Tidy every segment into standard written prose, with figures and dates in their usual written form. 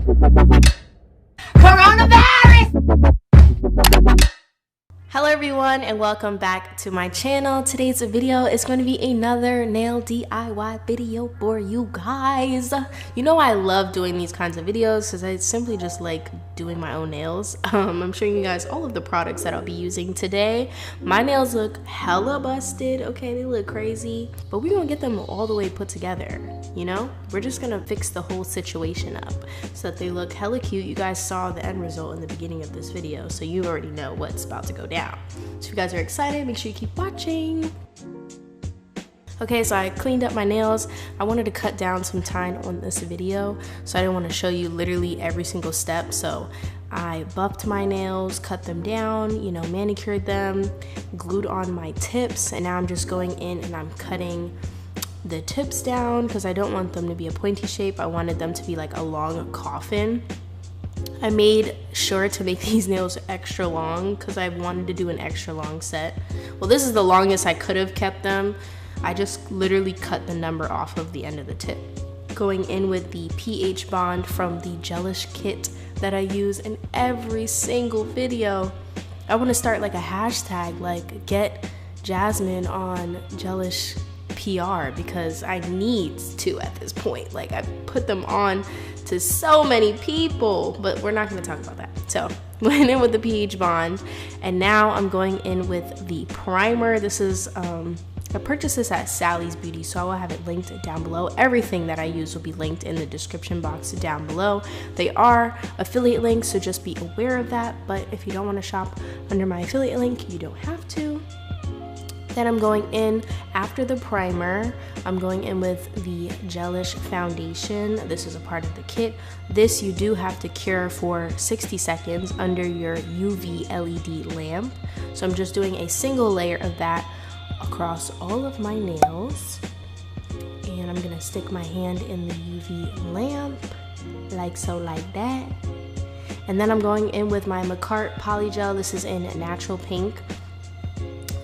Coronavirus! Hello everyone and welcome back to my channel. Today's video is going to be another nail DIY video for you guys. You know I love doing these kinds of videos because I simply just like doing my own nails. I'm showing you guys all of the products that I'll be using today. My nails look hella busted, okay, they look crazy, but we're gonna get them all the way put together, you know? We're just gonna fix the whole situation up so that they look hella cute. You guys saw the end result in the beginning of this video, so you already know what's about to go down. So if you guys are excited, make sure you keep watching. Okay, so I cleaned up my nails. I wanted to cut down some time on this video, so I didn't want to show you literally every single step. So I buffed my nails, cut them down, you know, manicured them, glued on my tips, and now I'm just going in and I'm cutting the tips down because I don't want them to be a pointy shape. I wanted them to be like a long coffin. I made sure to make these nails extra long because I wanted to do an extra long set. Well, this is the longest I could have kept them. I just literally cut the number off of the end of the tip. Going in with the pH bond from the Gelish kit that I use in every single video. I want to start like a hashtag, like get Jasmine on Gelish PR, because I need to at this point. Like I put them on to so many people, but we're not going to talk about that. So went in with the pH bond, and now I'm going in with the primer. This is I purchased this at Sally's Beauty, so I will have it linked down below. Everything that I use will be linked in the description box down below. They are affiliate links, so just be aware of that. But if you don't want to shop under my affiliate link, you don't have to. Then I'm going in after the primer. I'm going in with the Gelish foundation. This is a part of the kit. This you do have to cure for 60 seconds under your UV LED lamp. So I'm just doing a single layer of that across all of my nails. And I'm gonna stick my hand in the UV lamp, like so, like that. And then I'm going in with my Macarte Polygel. This is in natural pink.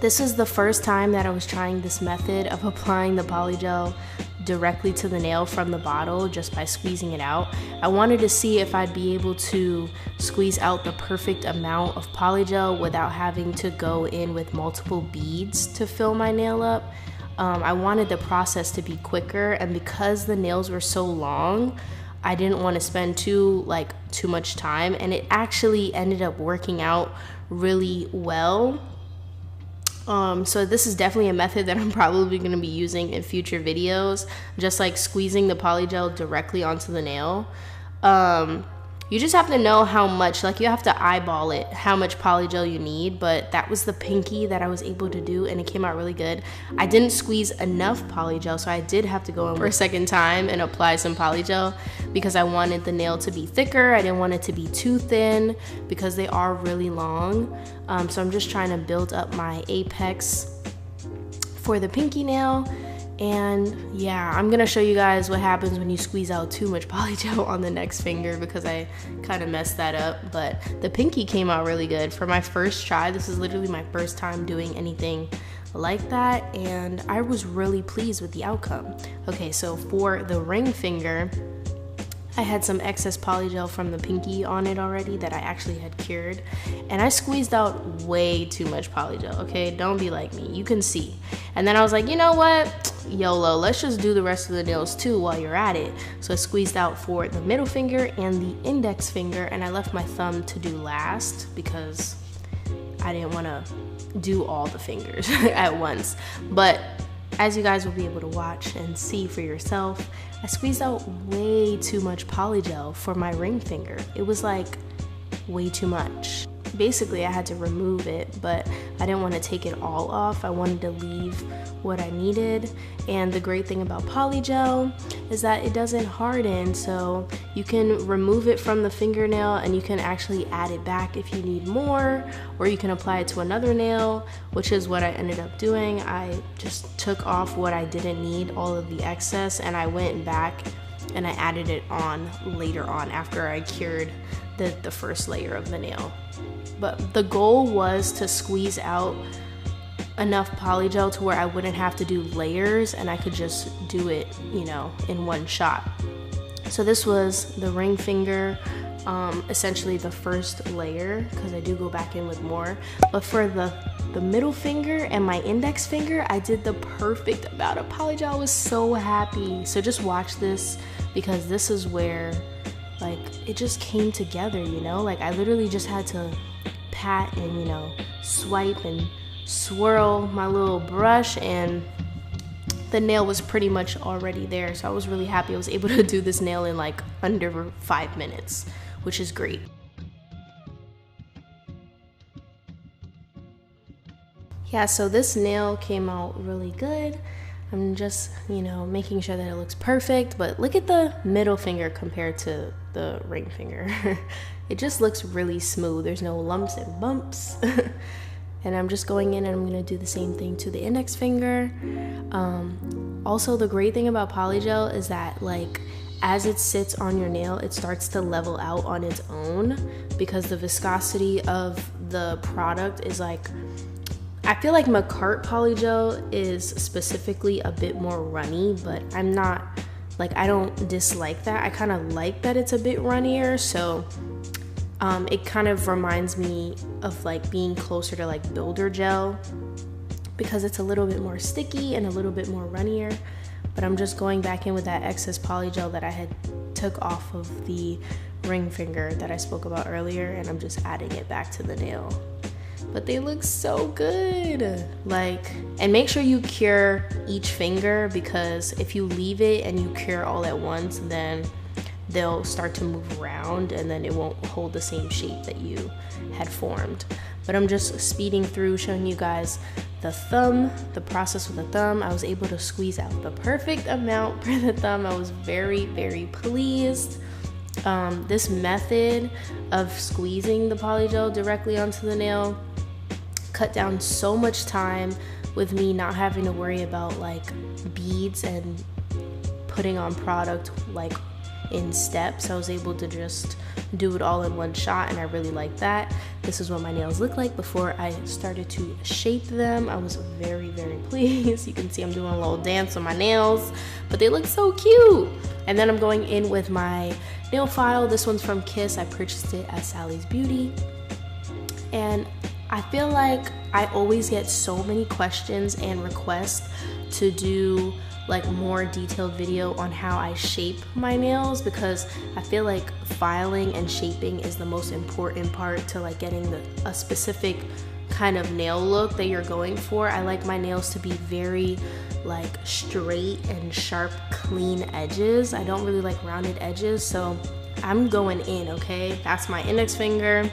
This is the first time that I was trying this method of applying the polygel directly to the nail from the bottle just by squeezing it out. I wanted to see if I'd be able to squeeze out the perfect amount of polygel without having to go in with multiple beads to fill my nail up. I wanted the process to be quicker, and because the nails were so long, I didn't want to spend too much time, and it actually ended up working out really well. So this is definitely a method that I'm probably going to be using in future videos, just like squeezing the polygel directly onto the nail. You just have to know how much, like you have to eyeball it, how much polygel you need, but that was the pinky that I was able to do, and it came out really good. I didn't squeeze enough polygel, so I did have to go in for a second time and apply some polygel because I wanted the nail to be thicker. I didn't want it to be too thin because they are really long. So I'm just trying to build up my apex for the pinky nail. And yeah, I'm gonna show you guys what happens when you squeeze out too much polygel on the next finger because I kind of messed that up. But the pinky came out really good for my first try. This is literally my first time doing anything like that, and I was really pleased with the outcome. Okay, so for the ring finger, I had some excess polygel from the pinky on it already that I actually had cured, and I squeezed out way too much polygel. Okay, don't be like me, you can see. And then I was like, you know what, YOLO, let's just do the rest of the nails too while you're at it. So I squeezed out for the middle finger and the index finger, and I left my thumb to do last because I didn't want to do all the fingers at once. But as you guys will be able to watch and see for yourself, I squeezed out way too much polygel for my ring finger. It was like way too much. Basically, I had to remove it, but I didn't want to take it all off. I wanted to leave what I needed. And the great thing about polygel is that it doesn't harden, so you can remove it from the fingernail and you can actually add it back if you need more, or you can apply it to another nail, which is what I ended up doing. I just took off what I didn't need, all of the excess, and I went back and I added it on later on after I cured the first layer of the nail. But the goal was to squeeze out enough polygel to where I wouldn't have to do layers and I could just do it, you know, in one shot. So this was the ring finger, essentially the first layer, because I do go back in with more. But for the middle finger and my index finger, I did the perfect amount of polygel. I was so happy. So just watch this, because this is where like it just came together, you know? Like I literally just had to pat and, you know, swipe and swirl my little brush, and the nail was pretty much already there. So I was really happy I was able to do this nail in like under 5 minutes, which is great. Yeah, so this nail came out really good. I'm just, you know, making sure that it looks perfect, but look at the middle finger compared to the ring finger. It just looks really smooth. There's no lumps and bumps. And I'm just going in and I'm gonna do the same thing to the index finger. Also, the great thing about polygel is that like as it sits on your nail, it starts to level out on its own, because the viscosity of the product is like, I feel like Makartt polygel is specifically a bit more runny, but I'm not, like, I don't dislike that. I kind of like that it's a bit runnier, so it kind of reminds me of like being closer to like builder gel, because it's a little bit more sticky and a little bit more runnier. But I'm just going back in with that excess polygel that I had took off of the ring finger that I spoke about earlier, and I'm just adding it back to the nail. But they look so good. Like, and make sure you cure each finger, because if you leave it and you cure all at once, then they'll start to move around and then it won't hold the same shape that you had formed. But I'm just speeding through, showing you guys the thumb, the process with the thumb. I was able to squeeze out the perfect amount for the thumb. I was very, very pleased. This method of squeezing the polygel directly onto the nail cut down so much time with me not having to worry about like beads and putting on product like in steps. I was able to just do it all in one shot, and I really like that. This is what my nails look like before I started to shape them. I was very, very pleased. You can see I'm doing a little dance on my nails, but they look so cute. And then I'm going in with my nail file. This one's from Kiss. I purchased it at Sally's Beauty. And I feel like I always get so many questions and requests to do like more detailed video on how I shape my nails, because I feel like filing and shaping is the most important part to like getting a specific kind of nail look that you're going for. I like my nails to be very like straight and sharp, clean edges. I don't really like rounded edges, so I'm going in, okay? That's my index finger.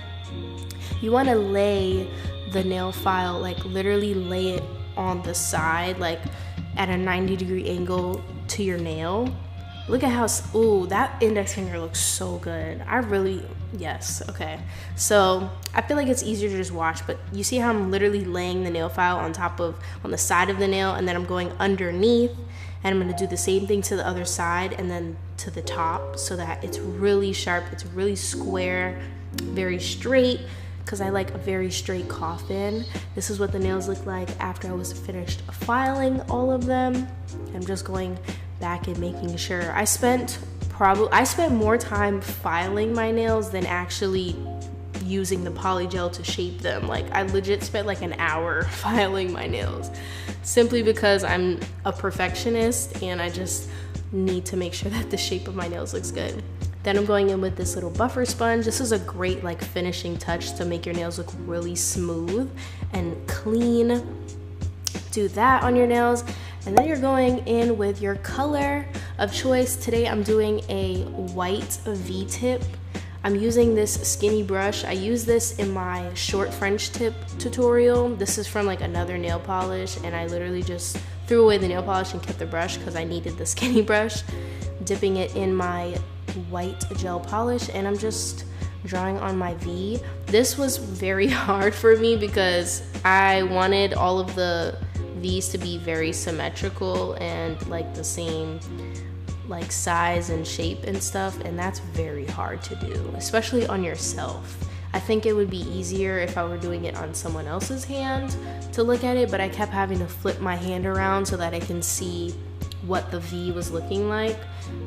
You want to lay the nail file, like literally lay it on the side, like at a 90-degree angle to your nail. Look at how, ooh, that index finger looks so good. I really, yes, okay. So I feel like it's easier to just watch, but you see how I'm literally laying the nail file on the side of the nail, and then I'm going underneath, and I'm gonna do the same thing to the other side and then to the top, so that it's really sharp, it's really square, very straight, because I like a very straight coffin. This is what the nails look like after I was finished filing all of them. I'm just going back and making sure. I spent more time filing my nails than actually using the polygel to shape them. Like I legit spent like an hour filing my nails, simply because I'm a perfectionist and I just need to make sure that the shape of my nails looks good. Then I'm going in with this little buffer sponge. This is a great like finishing touch to make your nails look really smooth and clean. Do that on your nails. And then you're going in with your color of choice. Today I'm doing a white V-tip. I'm using this skinny brush. I use this in my short French tip tutorial. This is from like another nail polish, and I literally just threw away the nail polish and kept the brush because I needed the skinny brush. Dipping it in my white gel polish, and I'm just drawing on my V. This was very hard for me because I wanted all of the V's to be very symmetrical and like the same like size and shape and stuff, and that's very hard to do, especially on yourself. I think it would be easier if I were doing it on someone else's hand to look at it, but I kept having to flip my hand around so that I can see what the V was looking like.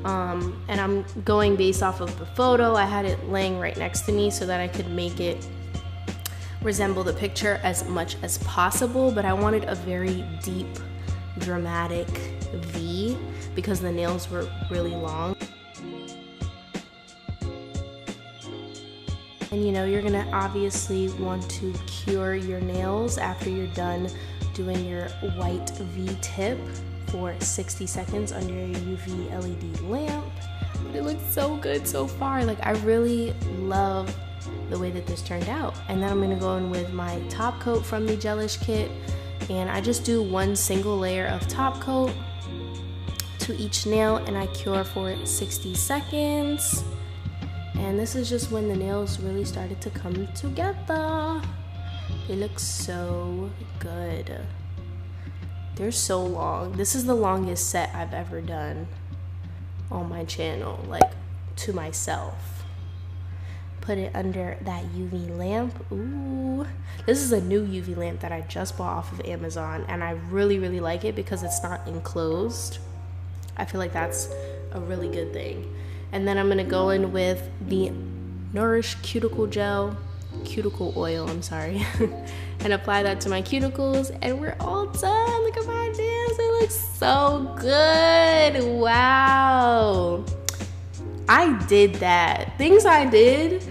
And I'm going based off of the photo. I had it laying right next to me so that I could make it resemble the picture as much as possible, but I wanted a very deep, dramatic V because the nails were really long. And you know, you're gonna obviously want to cure your nails after you're done doing your white V tip for 60 seconds under your UV LED lamp. But it looks so good so far. Like, I really love the way that this turned out. And then I'm gonna go in with my top coat from the Gelish kit, and I just do one single layer of top coat to each nail, and I cure for 60 seconds. And this is just when the nails really started to come together. They look so good. They're so long. This is the longest set I've ever done on my channel, like to myself. Put it under that UV lamp. Ooh, this is a new UV lamp that I just bought off of Amazon, and I really, really like it because it's not enclosed. I feel like that's a really good thing. And then I'm gonna go in with the Nourish Cuticle Oil, I'm sorry, and apply that to my cuticles, and we're all done. Look at my nails, they look so good. Wow, I did that. Things I did,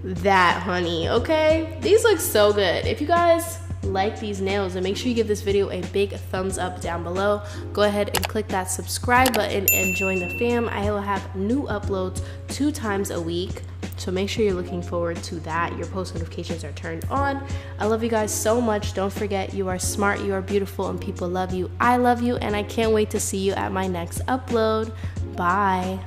that honey, okay? These look so good. If you guys like these nails, then make sure you give this video a big thumbs up down below. Go ahead and click that subscribe button and join the fam. I will have new uploads 2 times a week, so make sure you're looking forward to that. Your post notifications are turned on. I love you guys so much. Don't forget, you are smart, you are beautiful, and people love you. I love you, and I can't wait to see you at my next upload. Bye.